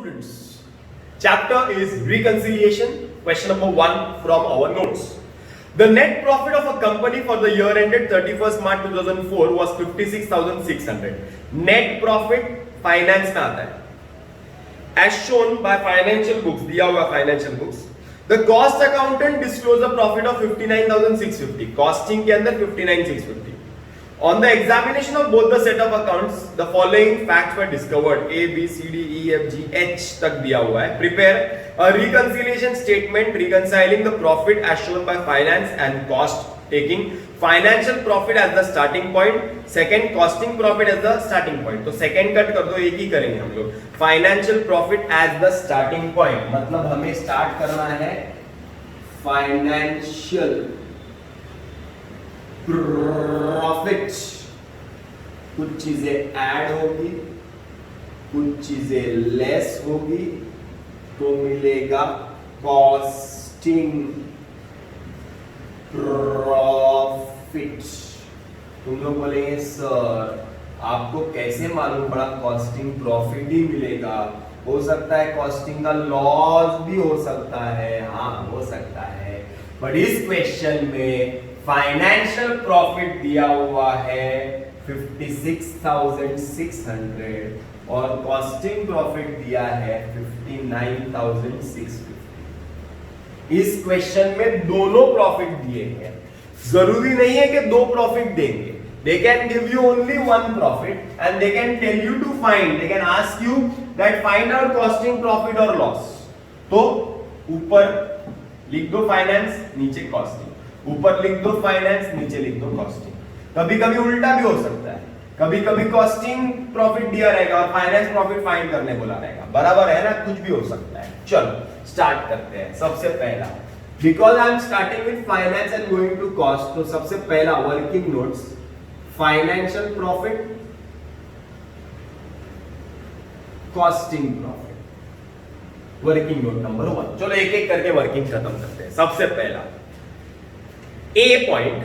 Students, chapter is reconciliation. Question number 1 from our notes. The net profit of a company for the year ended 31st March 2004 was 56,600. Net profit finance में आता है. As shown by financial books, दिया हुआ financial books. The cost accountant disclosed a profit of 59,650. Costing के अंदर 59,650. On the examination of both the set of accounts, the following facts were discovered. A, B, C, D, E, F, G, H तक दिया हुआ है. Prepare a reconciliation statement reconciling the profit as shown by finance and cost, taking financial profit as the starting point, second costing profit as the starting point. तो second cut कर दो, एक ही करेंगे हम लोग. Financial profit as the starting point, मतलब हमें start करना है financial प्रॉफिट. कुछ चीजें ऐड होगी, कुछ चीजें लेस होगी, तो मिलेगा कॉस्टिंग प्रॉफिट. तुम लोग बोलेंगे सर आपको कैसे मालूम पड़ा कॉस्टिंग प्रॉफिट ही मिलेगा? हो सकता है कॉस्टिंग का लॉस भी हो सकता है. हाँ हो सकता है, बट इस क्वेश्चन में फाइनेंशियल प्रॉफिट दिया हुआ है 56,600 और कॉस्टिंग प्रॉफिट दिया है 59,650. इस क्वेश्चन में दोनों प्रॉफिट दिए हैं. जरूरी नहीं है कि दो प्रॉफिट देंगे. They can give you only one profit and they can tell you to find. They can ask you that find out costing profit or loss. तो ऊपर लिख दो फाइनेंस, नीचे कॉस्टिंग. ऊपर लिख दो फाइनेंस, नीचे लिख दो कॉस्टिंग. कभी कभी उल्टा भी हो सकता है. कभी कभी कॉस्टिंग प्रॉफिट दिया रहेगा और फाइनेंस प्रॉफिट फाइंड करने बोला रहेगा. बराबर है ना? कुछ भी हो सकता है. चलो स्टार्ट करते हैं. सबसे पहला, because I am starting with finance and going to cost, तो सबसे पहला working notes financial profit, costing profit. Working note number 1. चलो एक एक करके वर्किंग खत्म करते हैं. सबसे पहला A point,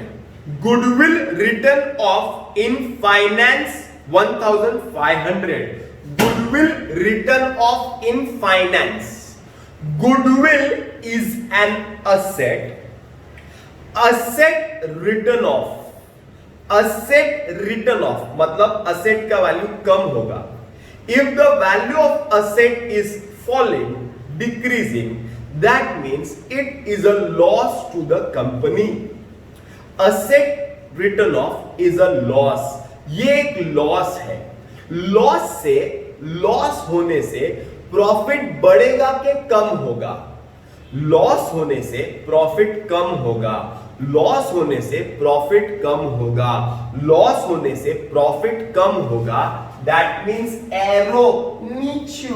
goodwill written off in finance 1,500. Goodwill written off in finance. Goodwill is an asset. Asset written off. Asset written off मतलब asset का वैल्यू कम होगा. If the value of asset is falling, decreasing, that means it is a loss to the company. Asset written off is a loss. ये एक loss है. Loss होने से profit बढ़ेगा कि कम होगा? लॉस होने से प्रॉफिट कम होगा. लॉस होने से प्रॉफिट कम होगा. लॉस होने से प्रॉफिट कम होगा. दैट मीन्स एरो नीचू,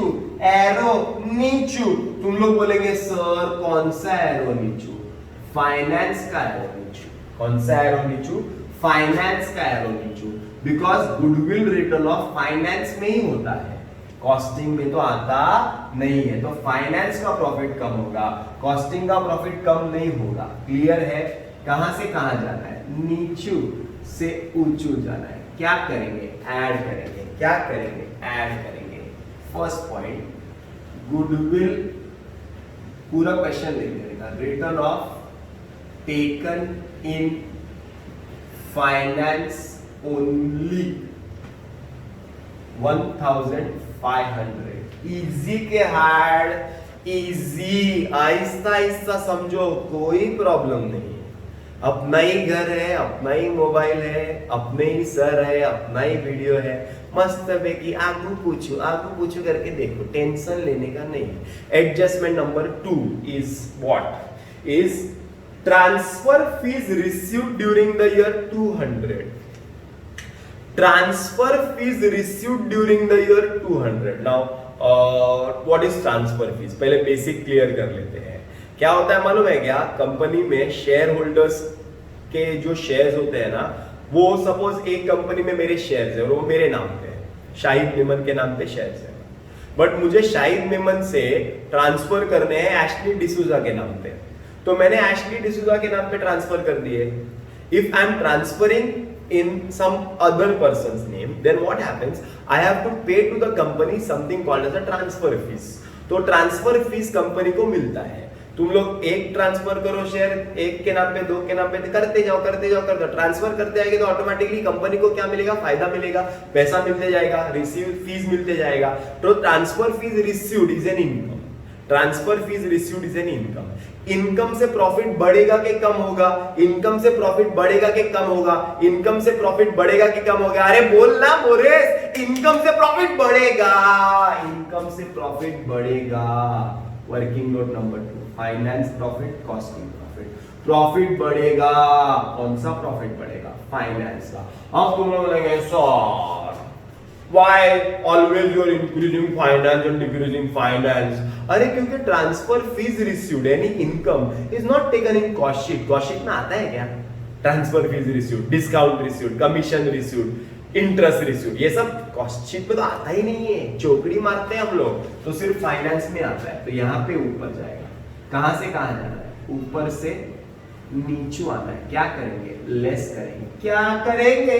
एरो नीचू. तुम लोग बोलेंगे सर कौन सा एरो नीचू? फाइनेंस का एरो नीचू. कौन सा एरो नीचू? फाइनेंस का एरो नीचू. Because goodwill return of finance में ही होता है, कॉस्टिंग में तो आता नहीं है. तो फाइनेंस का प्रॉफिट कम होगा, कॉस्टिंग का प्रॉफिट कम नहीं होगा. क्लियर है? कहां से कहां जाना है? नीचू से ऊंचू जाना है. क्या करेंगे? ऐड करेंगे. क्या करेंगे? ऐड करेंगे. फर्स्ट पॉइंट, गुडविल, पूरा क्वेश्चन लिख देगा. Return of taken in finance only 1,500. Easy के हार्ड? इजी. आहिस्ता आहिस्ता समझो, कोई प्रॉब्लम नहीं. अपना ही घर है, अपना ही मोबाइल है, अपने ही सर है, अपना ही वीडियो है. मस्त पैकी आगू पूछू करके देखो. टेंशन लेने का नहीं. Adjustment number 2 is what? Is transfer fees received during the year 200. Transfer fees received during the year 200. Now what is transfer fees? पहले बेसिक क्लियर कर लेते हैं. क्या होता है मालूम है क्या? कंपनी में शेयर होल्डर्स के जो शेयर्स होते हैं ना, वो सपोज एक कंपनी में मेरे शेयर्स है और वो मेरे नाम पे है, शाहिद मेमन के नाम पे शेयर्स है. बट मुझे शाहिद मेमन से ट्रांसफर करने हैं एशली डिसूजा के नाम पे, तो मैंने एशली डिसूजा के नाम पे ट्रांसफर कर दिए. If I am transferring in some other person's name, then what happens? I have to pay to the company something called as a transfer fees. तो ट्रांसफर फीस कंपनी को मिलता है। तुम लोग एक ट्रांसफर करो शेयर, एक के नाम पे, दो के नाम पे, करते जाओ ट्रांसफर करते जाएंगे तो ऑटोमेटिकली कंपनी को क्या मिलेगा? फायदा मिलेगा, पैसा मिलते जाएगा, रिसीव फीस मिलते जाएगा। तो transfer fees received is an income. Transfer fees received is an income. Income से प्रॉफिट बढ़ेगा कि कम होगा? इनकम से प्रॉफिट बढ़ेगा कि कम होगा? इनकम से प्रॉफिट बढ़ेगा कि कम होगा? अरे बोल ना मोरेश, इनकम से प्रॉफिट बढ़ेगा, इनकम से प्रॉफिट बढ़ेगा। Working note number 2, finance profit, costing profit. Profit बढ़ेगा, कौन सा प्रॉफिट बढ़ेगा? फाइनेंस का। अब तुम लोग बोलेंगे sir why always you are increasing finance and decreasing finance? अरे क्योंकि ट्रांसफर फीस रिसीव्ड यानी income is not taken in cost sheet. Cost sheet में आता है क्या? Transfer fees received, discount received, commission received, interest received, ये सब cost sheet में तो आता ही नहीं है। चौकड़ी मारते हैं हम लोग, तो सिर्फ फाइनेंस में आता है। तो यहाँ पे ऊपर जाएगा। कहां से कहां जाना है? ऊपर से नीचे आना है। क्या करेंगे? लेस करेंगे। क्या करेंगे?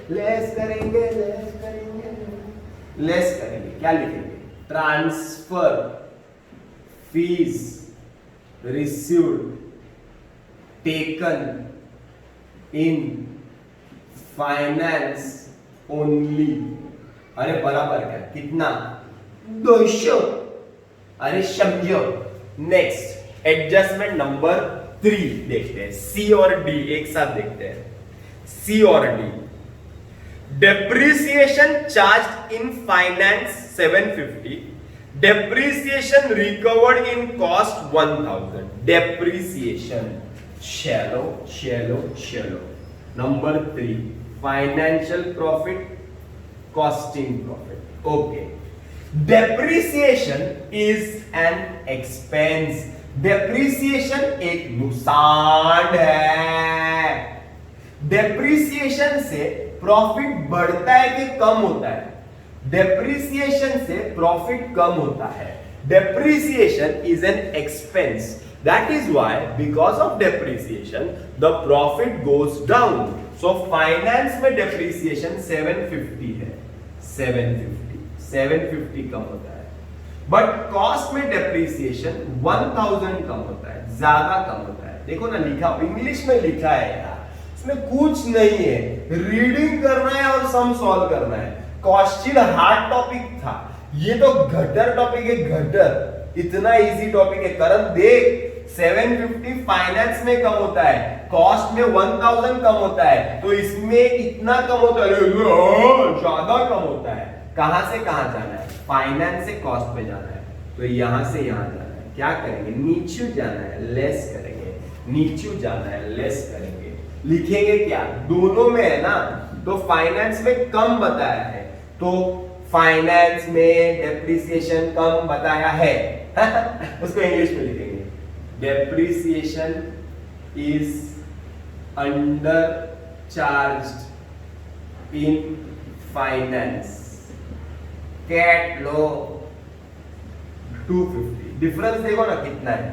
लेस करेंगे, लेस करेंगे, लेस करेंगे। क्या लिखेंगे? Transfer fees received taken in finance only. अरे बराबर क्या? कितना? 200। अरे समझो। नेक्स्ट एडजस्टमेंट नंबर 3 देखते हैं। सी और डी एक साथ देखते हैं। सी और D. Depreciation charge in finance 750, depreciation recovered in cost 1000। Depreciation चलो चलो चलो। Number 3 financial profit, costing profit. Okay, depreciation is an expense. Depreciation एक नुकसान है। डेप्रिसिएशन से प्रॉफिट बढ़ता है कि कम होता है? डेप्रिसिएशन से प्रॉफिट कम होता है। Depreciation is an expense. That is why because of depreciation the profit goes down. So finance में डेप्रिसिएशन 750 है। 750 कम होता है। बट कॉस्ट में डेप्रिसिएशन 1000 कम होता है, ज्यादा कम होता है। देखो ना, लिखा इंग्लिश में लिखा है यार, इसमें कुछ नहीं है। रीडिंग करना है और सम सॉल्व करना है। कॉस्टिंग हार्ड टॉपिक था, ये तो घटर टॉपिक है। घटर इतना इजी टॉपिक है। करण देख, 750 फाइनेंस में कम होता है, कॉस्ट में 1000 कम होता है, तो इसमें इतना कम होता है, ज्यादा कम होता है। कहां से कहां जाना है? फाइनेंस से कॉस्ट पे जाना है। तो यहां से यहां जाना है। क्या करेंगे? नीचे जाना है, लेस करेंगे। नीचे जाना है, लेस करेंगे। लिखेंगे क्या? दोनों में है ना, तो फाइनेंस में कम बताया है, तो फाइनेंस में डेप्रिसिएशन कम बताया है। उसको इंग्लिश में लिखेंगे, depreciation is under charged in finance. कैट लो 250। डिफरेंस देखो ना कितना है,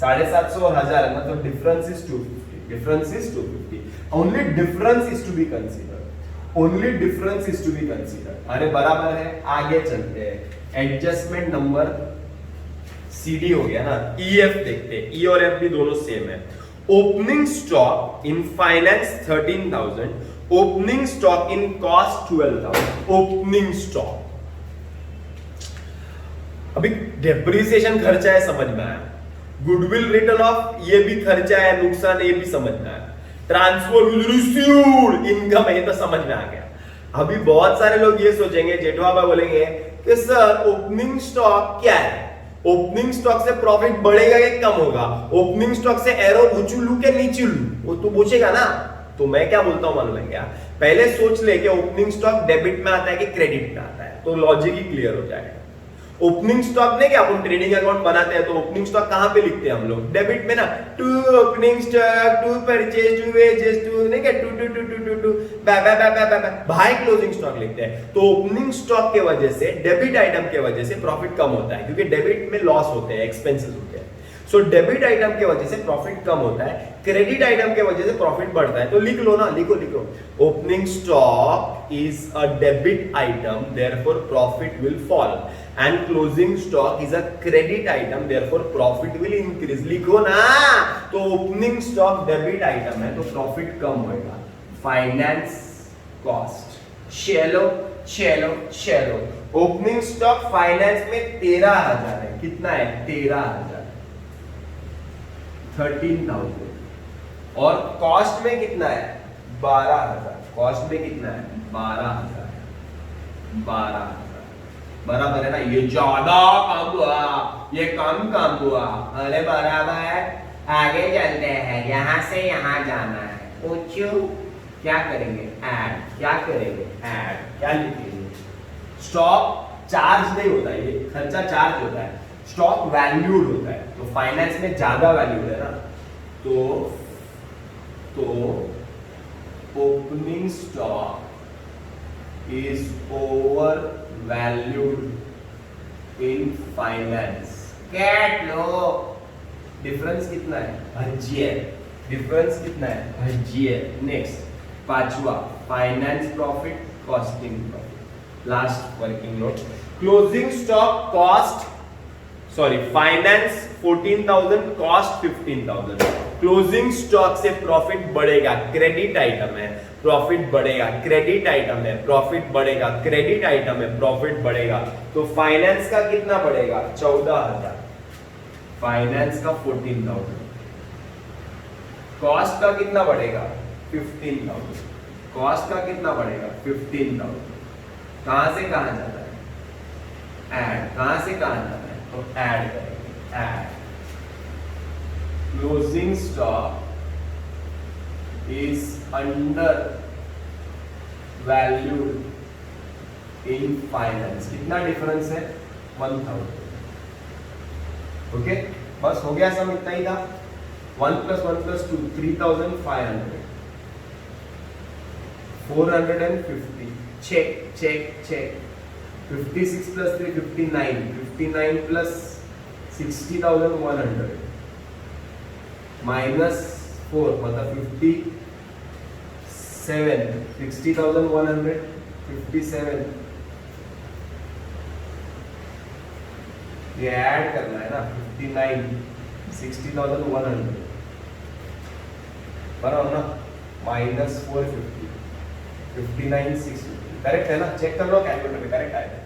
750 और 1000 है ना, तो difference is 250। Difference is 250। Only difference is to be considered. Only difference is to be considered. अरे बराबर है। आगे चलते हैं। एडजस्टमेंट नंबर सीडी हो गया ना। ईएफ देखते हैं। ई और एफ भी दोनों सेम है। Opening stock in finance 13000, opening stock in cost 12000। Opening stock, अभी डेप्रिसिएशन खर्चा है, समझ में आया। गुडविल रिटर्न ऑफ ये भी खर्चा है, नुकसान ये भी समझ में आया। ट्रांसफर रिसीव्ड इनकम है, तो समझ में आ गया। अभी बहुत सारे लोग ये सोचेंगे, जेठवा भाई बोलेंगे कि सर ओपनिंग स्टॉक क्या है? ओपनिंग स्टॉक से प्रॉफिट बढ़ेगा कि कम होगा? ओपनिंग स्टॉक से एरो ऊंचू लू के नीचे लू, वो तू पूछेगा ना। तो मैं क्या बोलता हूं मालूम है क्या? पहले सोच ले कि ओपनिंग स्टॉक डेबिट में आता है कि क्रेडिट में आता है, तो लॉजिक ही क्लियर हो जाएगा। ओपनिंग स्टॉक नहीं, क्या अपन ट्रेडिंग अकाउंट बनाते हैं तो ओपनिंग स्टॉक कहां पे लिखते हैं हम लोग? डेबिट में ना। To opening stock, to purchase, to wages, to नहीं क्या, टू बाय क्लोजिंग स्टॉक लिखते हैं। तो ओपनिंग स्टॉक के वजह से, डेबिट आइटम के वजह से प्रॉफिट कम होता है, क्योंकि डेबिट में लॉस होते हैं, एक्सपेंसेस होते हैं। सो डेबिट आइटम के वजह से प्रॉफिट कम होता है, क्रेडिट आइटम के वजह से प्रॉफिट बढ़ता है। तो लिख लो ना, लिखो लिखो, opening stock is a debit item therefore profit will fall and closing stock is a credit item therefore profit will increase. लिखो ना, तो ओपनिंग स्टॉक डेबिट आइटम है तो प्रॉफिट कम होगा। फाइनेंस कॉस्ट, चलो चलो चलो, ओपनिंग स्टॉक फाइनेंस में 13,000 है, कितना है 13,000, 13,000, और कॉस्ट में कितना है 12,000, कॉस्ट में कितना है 12,000, 12,000 बराबर है ना। ये ज्यादा कम हुआ, ये कम हुआ, अरे बराबर। आगे चलते हैं, यहां से यहां जाना है, पूछो क्या करेंगे, ऐड, क्या करेंगे ऐड, क्या लिखेंगे, स्टॉक चार्ज नहीं होता, ये खर्चा चार्ज होता है, स्टॉक वैल्यूड होता है, तो फाइनेंस में ज्यादा वैल्यूड है ना, तो opening stock is over valued in finance. कैट लो, डिफरेंस कितना है भजिए, डिफरेंस कितना है भजिए। नेक्स्ट पांचवा, finance profit, costing profit, last working note. Closing stock cost, sorry finance 14,000, cost 15,000। Closing stock से प्रॉफिट बढ़ेगा, क्रेडिट आइटम है, प्रॉफिट बढ़ेगा, क्रेडिट आइटम है, प्रॉफिट बढ़ेगा, क्रेडिट आइटम है, प्रॉफिट बढ़ेगा। तो फाइनेंस का कितना बढ़ेगा 14,000, फाइनेंस का 14,000, कॉस्ट का कितना बढ़ेगा 15,000, कॉस्ट का कितना बढ़ेगा 15,000। कहां से कहां जाता है ऐड, कहां से कहां जाता है, तो ऐड करेंगे, add. Closing stock is under valued in finance, कितना डिफरेंस है 1,000। ओके, बस हो गया, सब इतना ही था। 1 + 1 + 2 3,500, 450, check check check, 56 + 3 59, 59 + 60,100 -4 मतलब 57, 60,100, 57, ये ऐड करना है ना, 59 60,100 बराबर ना, -450, 59 650, करेक्ट है ना, चेक कर लो कैलकुलेटर पे, करेक्ट आएगा।